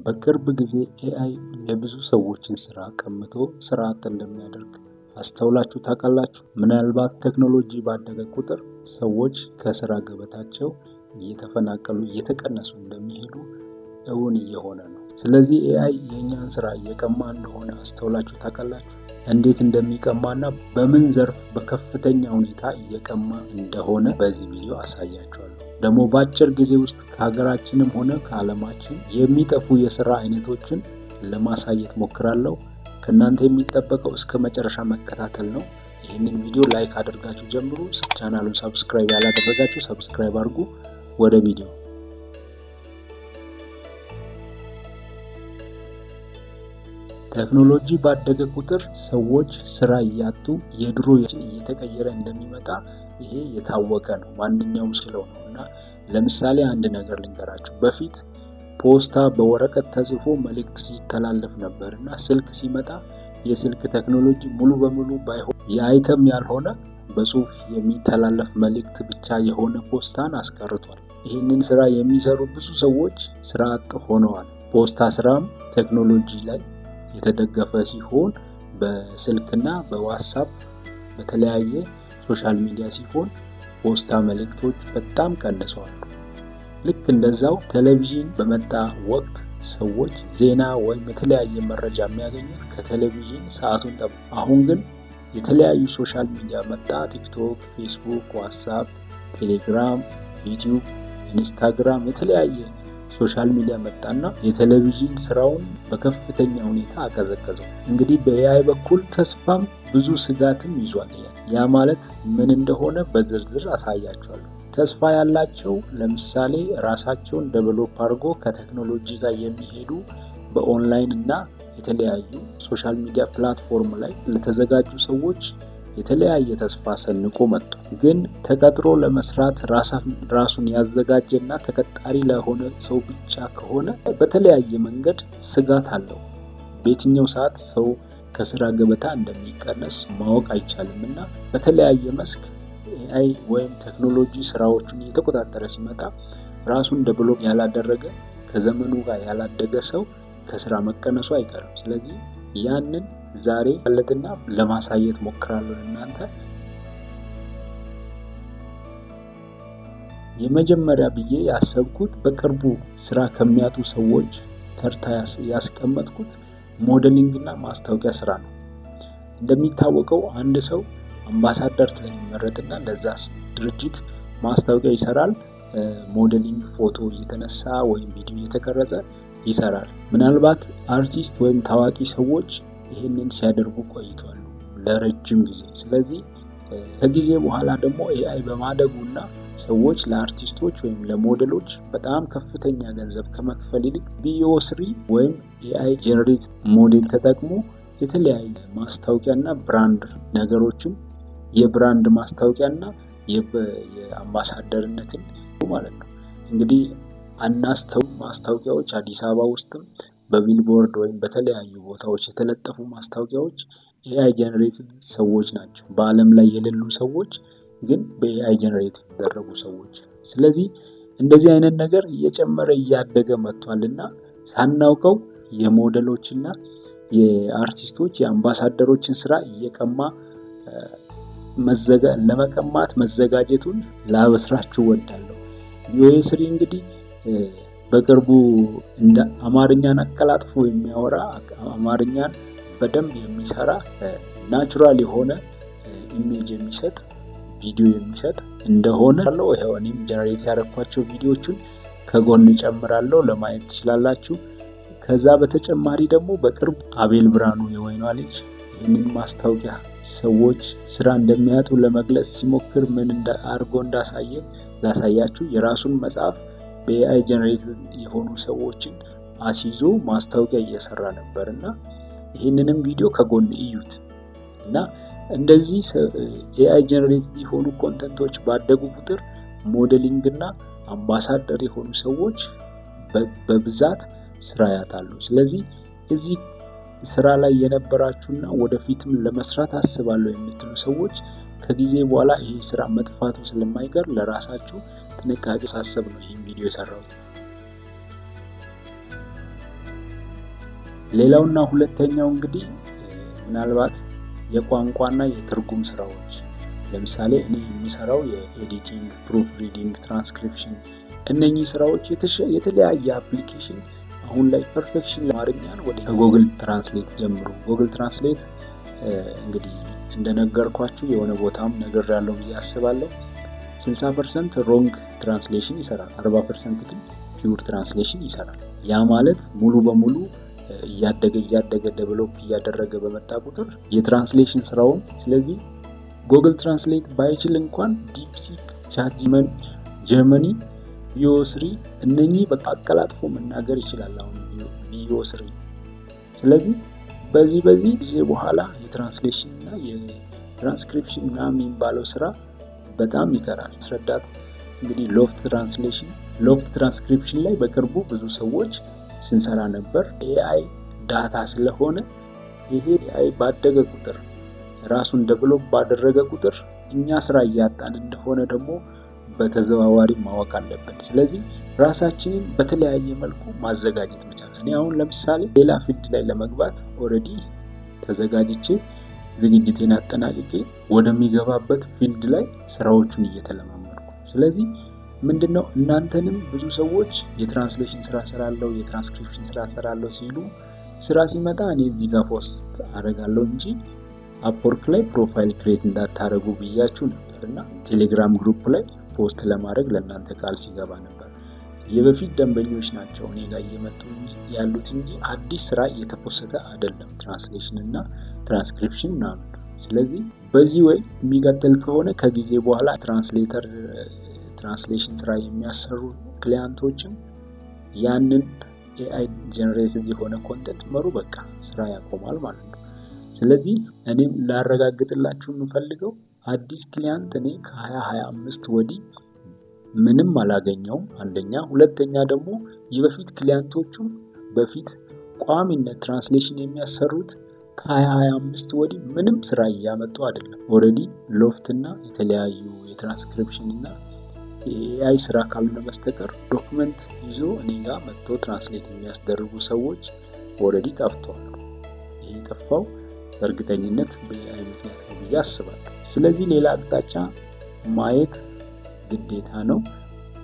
በቅርብ ጊዜ ኤአይ የብዙ ሰዎችን ስራ ቀምቶ ስራ አጥ እንደሚያደርግ አስተውላችሁ ታውቃላችሁ? ምናልባት ቴክኖሎጂ ባደገ ቁጥር ሰዎች ከስራ ገበታቸው እየተፈናቀሉ እየተቀነሱ እንደሚሄዱ እውን እየሆነ ነው። ስለዚህ ኤአይ የእኛን ስራ እየቀማ እንደሆነ አስተውላችሁ ታውቃላችሁ? እንዴት እንደሚቀማና በምን ዘርፍ በከፍተኛ ሁኔታ እየቀማ እንደሆነ በዚህ ቪዲዮ አሳያችኋለሁ። ደግሞ በአጭር ጊዜ ውስጥ ከሀገራችንም ሆነ ከዓለማችን የሚጠፉ የስራ አይነቶችን ለማሳየት ሞክራለሁ። ከእናንተ የሚጠበቀው እስከ መጨረሻ መከታተል ነው። ይህንን ቪዲዮ ላይክ አድርጋችሁ ጀምሩ። ቻናሉን ሰብስክራይብ ያላደረጋችሁ ሰብስክራይብ አድርጉ። ወደ ቪዲዮ ቴክኖሎጂ ባደገ ቁጥር ሰዎች ስራ እያጡ የድሮ እየተቀየረ እንደሚመጣ ይሄ የታወቀ ነው። ማንኛውም ስለው ነው እና ለምሳሌ አንድ ነገር ልንገራችሁ። በፊት ፖስታ በወረቀት ተጽፎ መልእክት ሲተላለፍ ነበር እና ስልክ ሲመጣ የስልክ ቴክኖሎጂ ሙሉ በሙሉ ባይሆን የአይተም ያልሆነ በጽሁፍ የሚተላለፍ መልእክት ብቻ የሆነ ፖስታን አስቀርቷል። ይህንን ስራ የሚሰሩ ብዙ ሰዎች ስራ አጥ ሆነዋል። ፖስታ ስራም ቴክኖሎጂ ላይ የተደገፈ ሲሆን በስልክና በዋትስአፕ በተለያየ ሶሻል ሚዲያ ሲሆን ፖስታ መልእክቶች በጣም ቀንሰዋል። ልክ እንደዛው ቴሌቪዥን በመጣ ወቅት ሰዎች ዜና ወይም የተለያየ መረጃ የሚያገኙት ከቴሌቪዥን ሰዓቱን ጠብቆ፣ አሁን ግን የተለያዩ ሶሻል ሚዲያ መጣ። ቲክቶክ፣ ፌስቡክ፣ ዋትስአፕ፣ ቴሌግራም፣ ዩቲዩብ፣ ኢንስታግራም የተለያየ ሶሻል ሚዲያ መጣና የቴሌቪዥን ስራውን በከፍተኛ ሁኔታ አቀዘቀዘው። እንግዲህ በኤአይ በኩል ተስፋም ብዙ ስጋትም ይዟል። ያ ማለት ምን እንደሆነ በዝርዝር አሳያቸዋለሁ። ተስፋ ያላቸው ለምሳሌ ራሳቸውን ዴቨሎፕ አድርጎ ከቴክኖሎጂ ጋር የሚሄዱ በኦንላይን እና የተለያዩ ሶሻል ሚዲያ ፕላትፎርም ላይ ለተዘጋጁ ሰዎች የተለያየ ተስፋ ሰንቆ መጥቶ ግን ተቀጥሮ ለመስራት ራሱን ያዘጋጀና ተቀጣሪ ለሆነ ሰው ብቻ ከሆነ በተለያየ መንገድ ስጋት አለው። በየትኛው ሰዓት ሰው ከስራ ገበታ እንደሚቀነስ ማወቅ አይቻልም እና በተለያየ መስክ ኤአይ ወይም ቴክኖሎጂ ስራዎችን እየተቆጣጠረ ሲመጣ ራሱን ዴቨሎፕ ያላደረገ ከዘመኑ ጋር ያላደገ ሰው ከስራ መቀነሱ አይቀርም። ስለዚህ ያንን ዛሬ ያለትና ለማሳየት ሞክራለሁ። እናንተ የመጀመሪያ ብዬ ያሰብኩት በቅርቡ ስራ ከሚያጡ ሰዎች ተርታ ያስቀመጥኩት ሞዴሊንግ እና ማስታወቂያ ስራ ነው። እንደሚታወቀው አንድ ሰው አምባሳደር ስለሚመረጥና ለዛ ድርጅት ማስታወቂያ ይሰራል። ሞዴሊንግ ፎቶ እየተነሳ ወይም ቪዲዮ እየተቀረጸ ይሰራል። ምናልባት አርቲስት ወይም ታዋቂ ሰዎች ይህንን ሲያደርጉ ቆይቷል ለረጅም ጊዜ። ስለዚህ ከጊዜ በኋላ ደግሞ ኤአይ በማደጉና ሰዎች ለአርቲስቶች ወይም ለሞዴሎች በጣም ከፍተኛ ገንዘብ ከመክፈል ይልቅ VO3 ወይም ኤአይ ጀነሬት ሞዴል ተጠቅሞ የተለያየ ማስታወቂያና ብራንድ ነገሮችን የብራንድ ማስታወቂያና የአምባሳደርነትን ማለት ነው። እንግዲህ ማስታወቂያዎች አዲስ አበባ ውስጥም በቢልቦርድ ወይም በተለያዩ ቦታዎች የተለጠፉ ማስታወቂያዎች ኤአይ ጀነሬትድ ሰዎች ናቸው። በዓለም ላይ የሌሉ ሰዎች ግን በኤአይ ጀነሬት የተደረጉ ሰዎች። ስለዚህ እንደዚህ አይነት ነገር እየጨመረ እያደገ መጥቷልና ሳናውቀው የሞዴሎችና የአርቲስቶች የአምባሳደሮችን ስራ እየቀማ ለመቀማት መዘጋጀቱን ላበስራችሁ ወዳለሁ። VO3 እንግዲህ በቅርቡ እንደ አማርኛን አቀላጥፎ የሚያወራ አማርኛን በደንብ የሚሰራ ናቹራል የሆነ ኢሜጅ የሚሰጥ ቪዲዮ የሚሰጥ እንደሆነ አለው። ይሄው እኔም ጀነሬት ያደረኳቸው ቪዲዮዎችን ከጎን ጨምራለሁ ለማየት ትችላላችሁ። ከዛ በተጨማሪ ደግሞ በቅርብ አቤል ብርሃኑ የወይኗ ልጅ ይህንን ማስታወቂያ ሰዎች ስራ እንደሚያጡ ለመግለጽ ሲሞክር ምን አድርጎ እንዳሳየ ላሳያችሁ። የራሱን መጽሐፍ በኤአይ ጀነሬት የሆኑ ሰዎችን አስይዞ ማስታወቂያ እየሰራ ነበርና ይህንንም ቪዲዮ ከጎን እዩት። እና እንደዚህ ኤአይ ጀነሬት የሆኑ ኮንተንቶች ባደጉ ቁጥር ሞዴሊንግ እና አምባሳደር የሆኑ ሰዎች በብዛት ስራ ያጣሉ። ስለዚህ እዚህ ስራ ላይ የነበራችሁና ወደፊትም ለመስራት አስባለሁ የምትሉ ሰዎች ከጊዜ በኋላ ይሄ ስራ መጥፋቱ ስለማይቀር ለራሳችሁ ጥንቃቄ ሳሰብ ነው ይህን ቪዲዮ የሰራሁት። ሌላውና ሁለተኛው እንግዲህ ምናልባት የቋንቋና የትርጉም ስራዎች፣ ለምሳሌ እኔ የሚሰራው የኤዲቲንግ፣ ፕሩፍ ሪዲንግ፣ ትራንስክሪፕሽን እነኚህ ስራዎች የተለያየ አፕሊኬሽን አሁን ላይ ፐርፌክሽን ለማድረግኛል ወደ ከጎግል ትራንስሌት ጀምሮ ጎግል ትራንስሌት እንግዲህ እንደነገርኳችሁ የሆነ ቦታም ነገር ያለው ብዬ አስባለሁ 60% ሮንግ ትራንስሌሽን ይሰራል፣ 40% ግን ፒውር ትራንስሌሽን ይሰራል። ያ ማለት ሙሉ በሙሉ እያደገ ዴቨሎፕ እያደረገ በመጣ ቁጥር የትራንስሌሽን ስራውን ስለዚህ ጎግል ትራንስሌት ባይችል እንኳን ዲፕሲክ፣ ቻት ጀርመኒ፣ ቪኦ3 እነኚህ በቃ አቀላጥፎ መናገር ይችላል አሁን ቪኦ3። ስለዚህ በዚህ ጊዜ በኋላ የትራንስሌሽን እና የትራንስክሪፕሽን ምናምን የሚባለው ስራ በጣም ይቀራል። ስረዳት እንግዲህ ሎፍት ትራንስክሪፕሽን ላይ በቅርቡ ብዙ ሰዎች ስንሰራ ነበር። ኤአይ ዳታ ስለሆነ ይሄ ኤአይ ባደገ ቁጥር ራሱን ዴቨሎፕ ባደረገ ቁጥር እኛ ስራ እያጣን እንደሆነ ደግሞ በተዘዋዋሪ ማወቅ አለብን። ስለዚህ ራሳችንን በተለያየ መልኩ ማዘጋጀት መቻል። እኔ አሁን ለምሳሌ ሌላ ፊልድ ላይ ለመግባት ኦልሬዲ ተዘጋጅቼ ዝግጅቴን አጠናቅቄ ወደሚገባበት ፊልድ ላይ ስራዎቹን እየተለማመድኩ። ስለዚህ ምንድነው እናንተንም ብዙ ሰዎች የትራንስሌሽን ስራ ሰራለሁ፣ የትራንስክሪፕሽን ስራ ሰራለሁ ሲሉ ስራ ሲመጣ እኔ እዚህ ጋር ፖስት አደርጋለሁ እንጂ አፕወርክ ላይ ፕሮፋይል ክሬት እንዳታረጉ ብያችሁ ነበርና ቴሌግራም ግሩፕ ላይ ፖስት ለማድረግ ለእናንተ ቃል ሲገባ ነበር። የበፊት ደንበኞች ናቸው እኔ ጋር እየመጡ ያሉት እንጂ አዲስ ስራ እየተፖሰተ አይደለም ትራንስሌሽን እና ትራንስክሪፕሽን ምናምን። ስለዚህ በዚህ ወይ የሚቀጥል ከሆነ ከጊዜ በኋላ ትራንስሌሽን ስራ የሚያሰሩ ክሊያንቶችም ያንን ኤአይ ጀነሬትድ የሆነ ኮንተንት መሩ በቃ ስራ ያቆማል ማለት ነው። ስለዚህ እኔም ላረጋግጥላችሁ የምፈልገው አዲስ ክሊያንት እኔ ከ2025 ወዲህ ምንም አላገኘውም። አንደኛ፣ ሁለተኛ ደግሞ የበፊት ክሊያንቶቹ በፊት ቋሚነት ትራንስሌሽን የሚያሰሩት ከ2025 ወዲህ ምንም ስራ እያመጡ አይደለም። ኦልሬዲ ሎፍት እና የተለያዩ የትራንስክሪፕሽን እና የኤአይ ስራ ካልሆነ በስተቀር ዶክመንት ይዞ እኔ ጋር መጥቶ ትራንስሌት የሚያስደርጉ ሰዎች ኦልሬዲ ጠፍተዋል። ይህ ጠፋው በእርግጠኝነት በኤአይ ምክንያት ነው ብዬ አስባለሁ። ስለዚህ ሌላ አቅጣጫ ማየት ግዴታ ነው።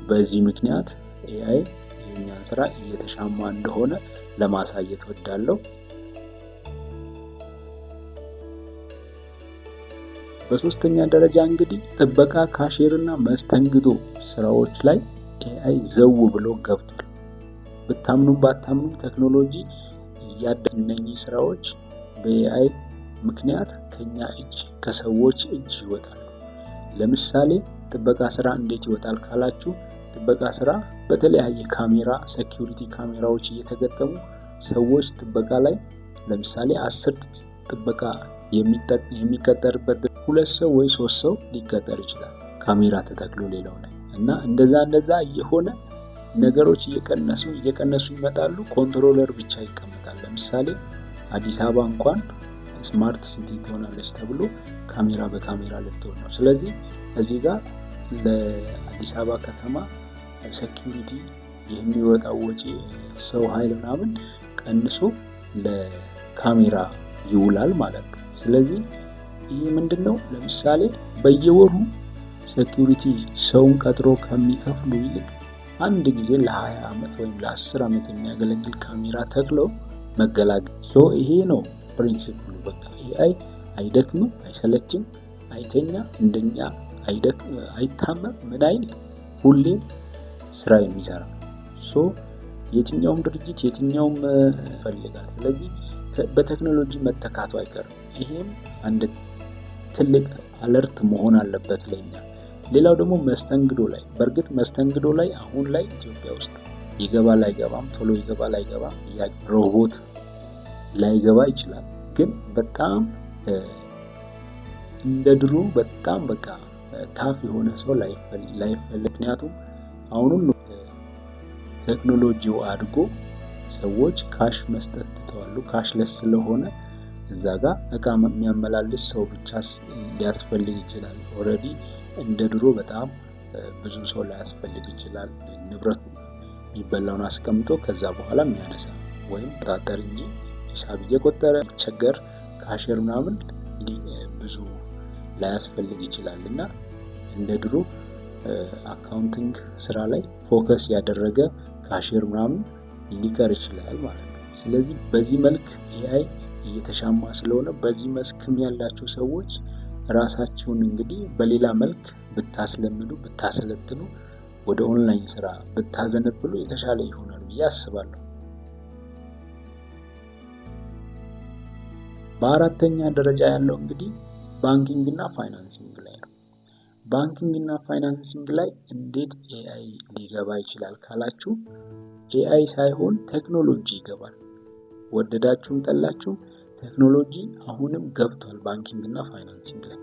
በዚህ ምክንያት ኤአይ የኛን ስራ እየተሻማ እንደሆነ ለማሳየት ወዳለሁ። በሶስተኛ ደረጃ እንግዲህ ጥበቃ፣ ካሼር እና መስተንግዶ ስራዎች ላይ ኤአይ ዘው ብሎ ገብቷል። ብታምኑም ባታምኑም ቴክኖሎጂ እያደገ እነኚህ ስራዎች በኤአይ ምክንያት ከኛ እጅ ከሰዎች እጅ ይወጣሉ። ለምሳሌ ጥበቃ ስራ እንዴት ይወጣል ካላችሁ፣ ጥበቃ ስራ በተለያየ ካሜራ ሴኩሪቲ ካሜራዎች እየተገጠሙ ሰዎች ጥበቃ ላይ ለምሳሌ 10 ጥበቃ የሚቀጠርበት 2 ሰው ወይ 3 ሰው ሊቀጠር ይችላል ካሜራ ተተክሎ ሌላው ላይ እና እንደዛ የሆነ ነገሮች እየቀነሱ ይመጣሉ። ኮንትሮለር ብቻ ይቀመጣል። ለምሳሌ አዲስ አበባ እንኳን ስማርት ሲቲ ትሆናለች ተብሎ ካሜራ በካሜራ ልትሆን ነው። ስለዚህ እዚህ ጋር ለአዲስ አበባ ከተማ ሴኩሪቲ የሚወጣው ወጪ ሰው ኃይል ምናምን ቀንሶ ለካሜራ ይውላል ማለት ነው። ስለዚህ ይህ ምንድነው? ለምሳሌ በየወሩ ሴኩሪቲ ሰውን ቀጥሮ ከሚከፍሉ ይልቅ አንድ ጊዜ ለ20 ዓመት ወይም ለ10 ዓመት የሚያገለግል ካሜራ ተክለው መገላገል። ይሄ ነው ፕሪንሲፕሉ። በቃ ኤአይ አይደክምም፣ አይሰለችም፣ አይተኛ፣ እንደኛ አይታመም፣ ምን አይል ሁሌም ስራ የሚሰራ የትኛውም ድርጅት የትኛውም ይፈልጋል። ስለዚህ በቴክኖሎጂ መተካቱ አይቀርም። ይሄም አንድ ትልቅ አለርት መሆን አለበት ለኛ። ሌላው ደግሞ መስተንግዶ ላይ፣ በእርግጥ መስተንግዶ ላይ አሁን ላይ ኢትዮጵያ ውስጥ ይገባል አይገባም፣ ቶሎ ይገባል አይገባም፣ ሮቦት ላይገባ ይችላል። ግን በጣም እንደ ድሮ በጣም በቃ ታፍ የሆነ ሰው ላይፈልግ። ምክንያቱም አሁንም ቴክኖሎጂው አድጎ ሰዎች ካሽ መስጠት ትተዋሉ። ካሽለስ ስለሆነ እዛ ጋር እቃ የሚያመላልስ ሰው ብቻ ሊያስፈልግ ይችላል። ኦልሬዲ እንደ ድሮ በጣም ብዙ ሰው ላያስፈልግ ይችላል። ንብረት የሚበላውን አስቀምጦ ከዛ በኋላ የሚያነሳ ወይም ታጠር እንጂ ሂሳብ እየቆጠረ ቸገር ካሽር ምናምን ብዙ ላያስፈልግ ይችላል እና እንደ ድሮ አካውንቲንግ ስራ ላይ ፎከስ ያደረገ ካሽር ምናምን ሊቀር ይችላል ማለት ነው። ስለዚህ በዚህ መልክ ኤአይ እየተሻማ ስለሆነ በዚህ መስክም ያላችሁ ሰዎች ራሳችሁን እንግዲህ በሌላ መልክ ብታስለምዱ ብታሰለጥኑ ወደ ኦንላይን ስራ ብታዘነብሉ የተሻለ ይሆናል ብዬ አስባለሁ። በአራተኛ ደረጃ ያለው እንግዲህ ባንኪንግ እና ፋይናንሲንግ ላይ ነው። ባንኪንግ እና ፋይናንሲንግ ላይ እንዴት ኤአይ ሊገባ ይችላል ካላችሁ ኤአይ ሳይሆን ቴክኖሎጂ ይገባል። ወደዳችሁም ጠላችሁም ቴክኖሎጂ አሁንም ገብቷል ባንኪንግ እና ፋይናንሲንግ ላይ።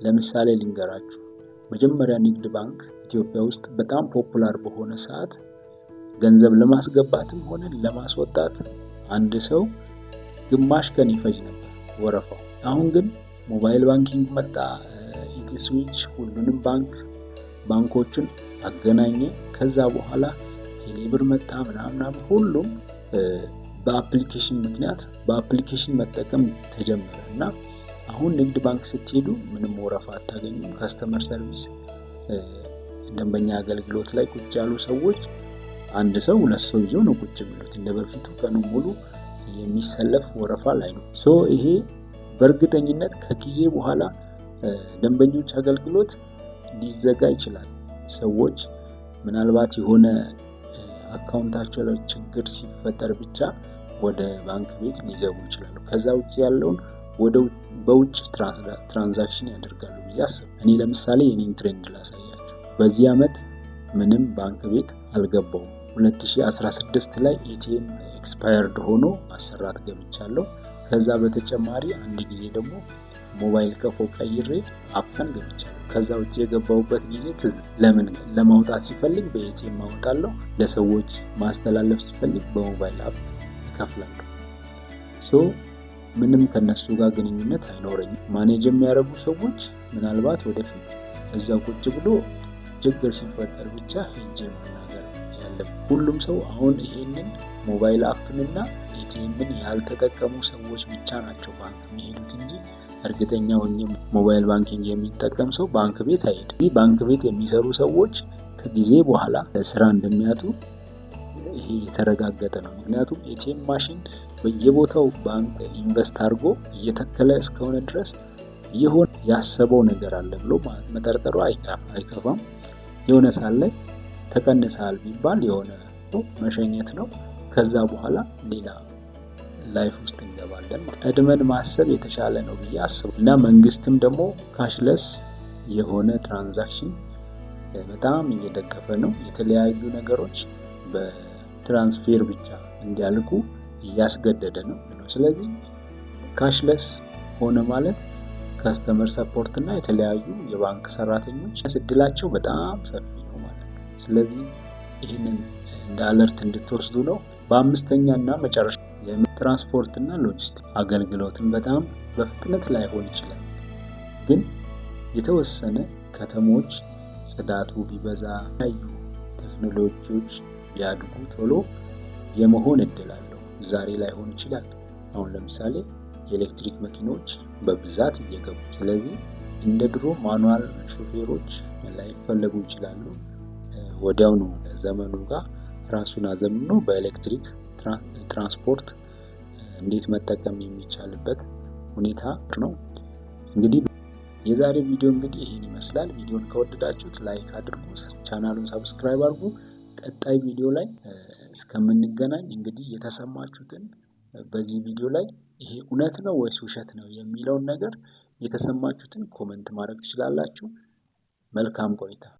ለምሳሌ ልንገራችሁ። መጀመሪያ ንግድ ባንክ ኢትዮጵያ ውስጥ በጣም ፖፑላር በሆነ ሰዓት ገንዘብ ለማስገባትም ሆነ ለማስወጣት አንድ ሰው ግማሽ ቀን ይፈጅ ነበር ወረፋው። አሁን ግን ሞባይል ባንኪንግ መጣ። ኢቲስዊች ሁሉንም ባንኮችን አገናኘ። ከዛ በኋላ ቴሌብር መጣ ምናምን ሁሉም በአፕሊኬሽን ምክንያት በአፕሊኬሽን መጠቀም ተጀመረ እና አሁን ንግድ ባንክ ስትሄዱ ምንም ወረፋ አታገኙም። ከስተመር ሰርቪስ ደንበኛ አገልግሎት ላይ ቁጭ ያሉ ሰዎች አንድ ሰው ሁለት ሰው ይዞ ነው ቁጭ የሚሉት። እንደ በፊቱ ቀኑን ሙሉ የሚሰለፍ ወረፋ ላይ ነው። ይሄ በእርግጠኝነት ከጊዜ በኋላ ደንበኞች አገልግሎት ሊዘጋ ይችላል። ሰዎች ምናልባት የሆነ አካውንታቸው ላይ ችግር ሲፈጠር ብቻ ወደ ባንክ ቤት ሊገቡ ይችላሉ። ከዛ ውጭ ያለውን በውጭ ትራንዛክሽን ያደርጋሉ ብዬ አስባለሁ። እኔ ለምሳሌ የኔን ትሬንድ ላሳያችሁ። በዚህ ዓመት ምንም ባንክ ቤት አልገባውም። 2016 ላይ ኤቲኤም ኤክስፓየርድ ሆኖ ማሰራት ገብቻለሁ። ከዛ በተጨማሪ አንድ ጊዜ ደግሞ ሞባይል ቀፎ ቀይሬ አፕን ገብቻለሁ። ከዛ ውጭ የገባውበት ጊዜ ለምን ለማውጣት ሲፈልግ በኤቲኤም ማውጣለሁ፣ ለሰዎች ማስተላለፍ ሲፈልግ በሞባይል አፕ እከፍላለሁ። ምንም ከነሱ ጋር ግንኙነት አይኖረኝም። ማኔጅ የሚያደርጉ ሰዎች ምናልባት ወደፊት እዛ ቁጭ ብሎ ችግር ሲፈጠር ብቻ ሄጄ መናገር ያለብን። ሁሉም ሰው አሁን ይሄንን ሞባይል አፕንና ኤቲኤምን ያልተጠቀሙ ሰዎች ብቻ ናቸው ባንክ የሚሄዱት እንጂ እርግጠኛ ሆኜ ሞባይል ባንኪንግ የሚጠቀም ሰው ባንክ ቤት አይሄድም። ባንክ ቤት የሚሰሩ ሰዎች ከጊዜ በኋላ ስራ እንደሚያጡ ይሄ የተረጋገጠ ነው። ምክንያቱም ኤቲኤም ማሽን በየቦታው ባንክ ኢንቨስት አድርጎ እየተከለ እስከሆነ ድረስ የሆነ ያሰበው ነገር አለ ብሎ መጠርጠሩ አይከፋም። የሆነ ሳለ ተቀንሰሃል ቢባል የሆነ መሸኘት ነው። ከዛ በኋላ ሌላ ላይፍ ውስጥ እንገባለን። ቀድመን ማሰብ የተሻለ ነው ብዬ አስባለሁ እና መንግስትም ደግሞ ካሽለስ የሆነ ትራንዛክሽን በጣም እየደገፈ ነው። የተለያዩ ነገሮች በትራንስፌር ብቻ እንዲያልቁ እያስገደደ ነው። ስለዚህ ካሽለስ ሆነ ማለት ከስተመር ሰፖርት እና የተለያዩ የባንክ ሰራተኞች እድላቸው በጣም ሰፊ ነው ማለት ነው። ስለዚህ ይህንን እንደ አለርት እንድትወስዱ ነው። በአምስተኛ እና መጨረሻ የትራንስፖርት እና ሎጂስቲክ አገልግሎትን በጣም በፍጥነት ላይሆን ይችላል፣ ግን የተወሰነ ከተሞች ጽዳቱ ቢበዛ የተለያዩ ቴክኖሎጂዎች ቢያድጉ ቶሎ የመሆን እድል አለው። ዛሬ ላይሆን ይችላል። አሁን ለምሳሌ የኤሌክትሪክ መኪኖች በብዛት እየገቡ፣ ስለዚህ እንደ ድሮ ማኑዋል ሾፌሮች ላይፈለጉ ይችላሉ። ወዲያውኑ ዘመኑ ጋር ራሱን አዘምኖ በኤሌክትሪክ ትራንስፖርት እንዴት መጠቀም የሚቻልበት ሁኔታ ነው። እንግዲህ የዛሬ ቪዲዮ እንግዲህ ይህን ይመስላል። ቪዲዮን ከወደዳችሁት ላይክ አድርጉ፣ ቻናሉን ሰብስክራይብ አድርጉ። ቀጣይ ቪዲዮ ላይ እስከምንገናኝ እንግዲህ የተሰማችሁትን በዚህ ቪዲዮ ላይ ይሄ እውነት ነው ወይስ ውሸት ነው የሚለውን ነገር የተሰማችሁትን ኮመንት ማድረግ ትችላላችሁ። መልካም ቆይታ።